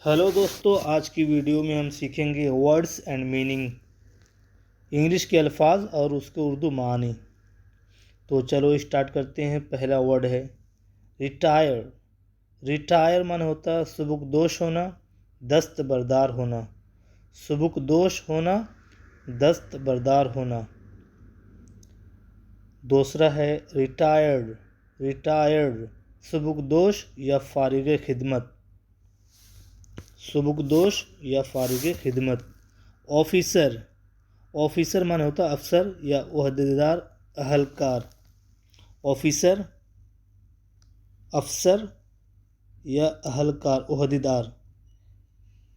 Hello दोस्तों, आज की वीडियो में हम सीखेंगे वर्ड्स एंड मीनिंग, इंग्लिश के अल्फाज और उसके उर्दू मानी। तो चलो स्टार्ट करते हैं। पहला वर्ड है रिटायर। रिटायर माने होता है सुबुकदोश होना, दस्त बरदार होना। सुबुकदोश होना, दस्त बरदार होना। दूसरा है रिटायर्ड। रिटायर्ड सुबुकदोश या फारिग खिदमत। सुबुकदोश या फारिग खिदमत। ऑफिसर। ऑफिसर माने होता अफसर या ओहदेदार, अहलकार। ऑफिसर, अफसर या अहलकार, ओहदेदार।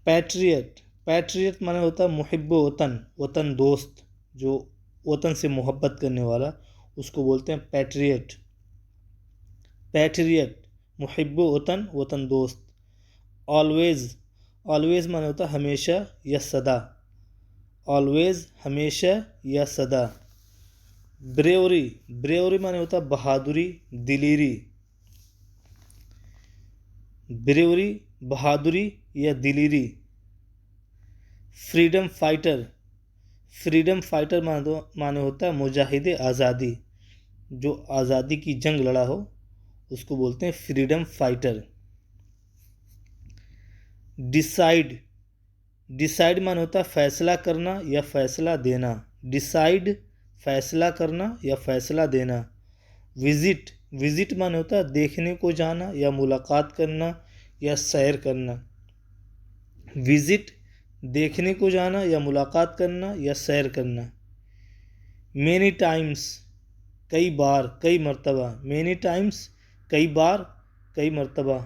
पैट्रियट। पैट्रियट माने होता मुहिब्ब वतन, वतन दोस्त, जो वतन से मोहब्बत करने वाला, उसको बोलते हैं पैट्रियट। पैट्रियट मुहिब्ब वतन, वतन दोस्त। ऑलवेज। ऑलवेज माने होता हमेशा या सदा। ऑलवेज हमेशा या सदा। ब्रेवरी। ब्रेवरी माने होता बहादुरी, दिलेरी। ब्रेवरी बहादुरी या दिलेरी। Freedom fighter. फ्रीडम फाइटर माने होता मुजाहिद आज़ादी, जो आज़ादी की जंग लड़ा हो उसको बोलते हैं फ्रीडम फाइटर। डिसाइड। डिसाइड माने होता फैसला करना या फैसला देना। डिसाइड फैसला करना या फैसला देना। विजिट। विजिट माने होता देखने को जाना या मुलाकात करना या सैर करना। विजिट देखने को जाना या मुलाकात करना या सैर करना। मेनी टाइम्स कई बार, कई मर्तबा। मेनी टाइम्स कई बार, कई मर्तबा।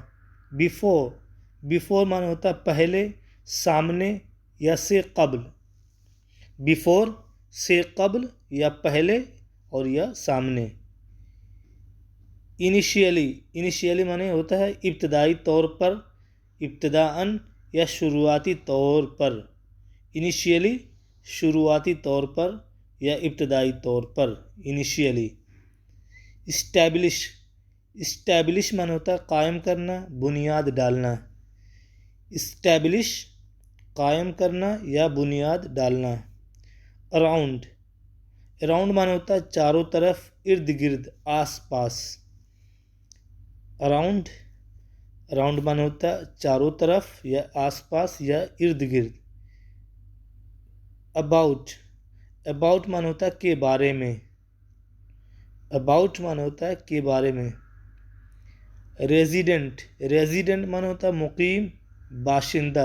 बिफोर। बिफोर माने होता पहले, सामने या से कब्ल। बिफोर से कब्ल या पहले और या सामने। इनिशियली। इनिशियली माने होता है इब्तदाई तौर पर, इब्तदाअन या शुरुआती तौर पर। इनिशियली शुरुआती तौर पर या इब्तदाई तौर पर, इनिशियली। इस्टेब्लिश। इस्टेब्लिश माने होता है कायम करना, बुनियाद डालना। इस्टेब्लिश कायम करना या बुनियाद डालना। अराउंड। अराउंड माने होता है चारों तरफ, इर्द गिर्द, आस पास। अराउंड। अराउंड माने होता है चारों तरफ या आस पास या इर्द गिर्द। अबाउट। अबाउट माने होता है के बारे में। अबाउट माने होता है के बारे में। रेजिडेंट। रेजिडेंट माने होता है मुकीम, बाशिंदा।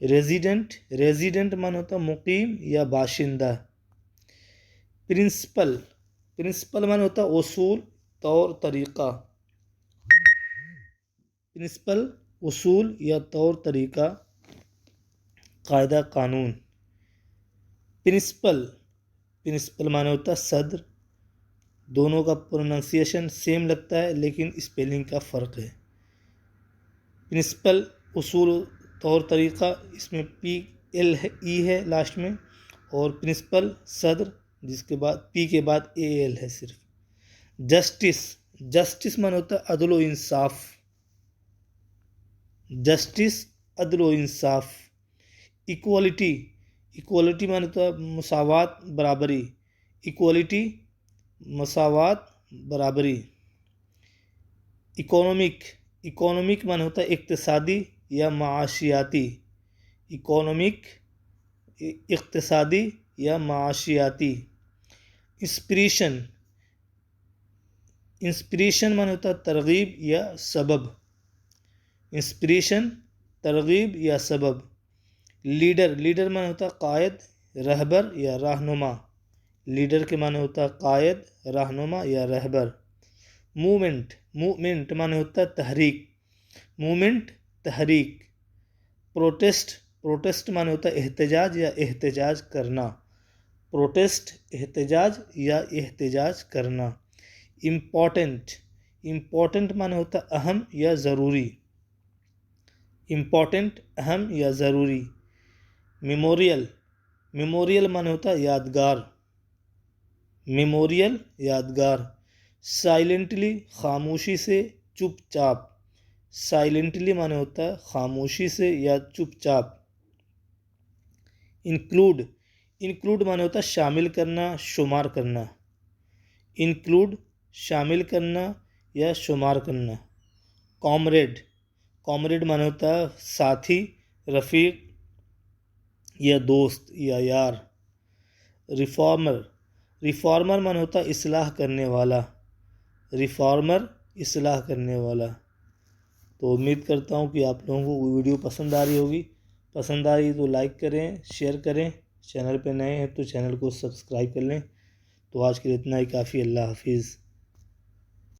रेजिडेंट। रेजिडेंट माने होता है मुकीम या बाशिंदा। प्रिंसिपल। प्रिंसिपल माने होता है उसूल, तौर तरीक़ा। प्रिंसिपल उसूल या तौर तरीक़ा, कायदा कानून। प्रिंसिपल। प्रिंसिपल माने होता है सदर। दोनों का प्रोनाउंसिएशन सेम लगता है लेकिन स्पेलिंग का फ़र्क है। प्रिंसिपल उसूल तौर तरीक़ा, इसमें पी एल है, ई है लास्ट में। और प्रिंसिपल सदर, जिसके बाद पी के बाद ए एल है सिर्फ। जस्टिस। जस्टिस माने होता है अदल व इंसाफ। जस्टिस अदल व इंसाफ। इक्वालिटी। इक्वालिटी माने होता है मसावात, बराबरी। इक्वालिटी मसावात, बराबरी। इकोनॉमिक। इकोनॉमिक माने होता है इक्तिसादी या माशियाती। इकोनॉमिक इक्तिसादी या माशियाती। इंस्पिरेशन। इंस्पिरेशन माने होता है तरगीब या सबब। इंस्पिरेशन तरगीब या सबब। लीडर। लीडर माने होता है कायद, रहबर या रहनुमा। लीडर के माने होता है कायद, रहनुमा या रहबर। मूवमेंट। मूवमेंट माने होता है तहरीक। मूवमेंट तहरीक। प्रोटेस्ट। प्रोटेस्ट माने होता है एहतजाज या एहतजाज करना। प्रोटेस्ट एहतजाज या एहतजाज करना। इम्पॉर्टेंट। इम्पॉर्टेंट माने होता है अहम या ज़रूरी। इम्पॉर्टेंट अहम या ज़रूरी। मेमोरियल। मेमोरियल माने होता है यादगार। मेमोरियल यादगार। साइलेंटली खामोशी से, चुपचाप। साइलेंटली माने होता है खामोशी से या चुपचाप। इंक्लूड, इंक्लूड माने होता है शामिल करना, शुमार करना। इंक्लूड शामिल करना या शुमार करना। कॉमरेड, कॉमरेड माने होता है साथी, रफ़ीक या दोस्त या यार। रिफॉर्मर, रिफॉर्मर माने होता है इस्लाह करने वाला। रिफॉर्मर इस्लाह करने वाला। तो उम्मीद करता हूँ कि आप लोगों को वीडियो पसंद आ रही होगी। पसंद आ रही तो लाइक करें, शेयर करें। चैनल पे नए हैं तो चैनल को सब्सक्राइब कर लें। तो आज के लिए इतना ही काफ़ी। अल्लाह हाफिज़।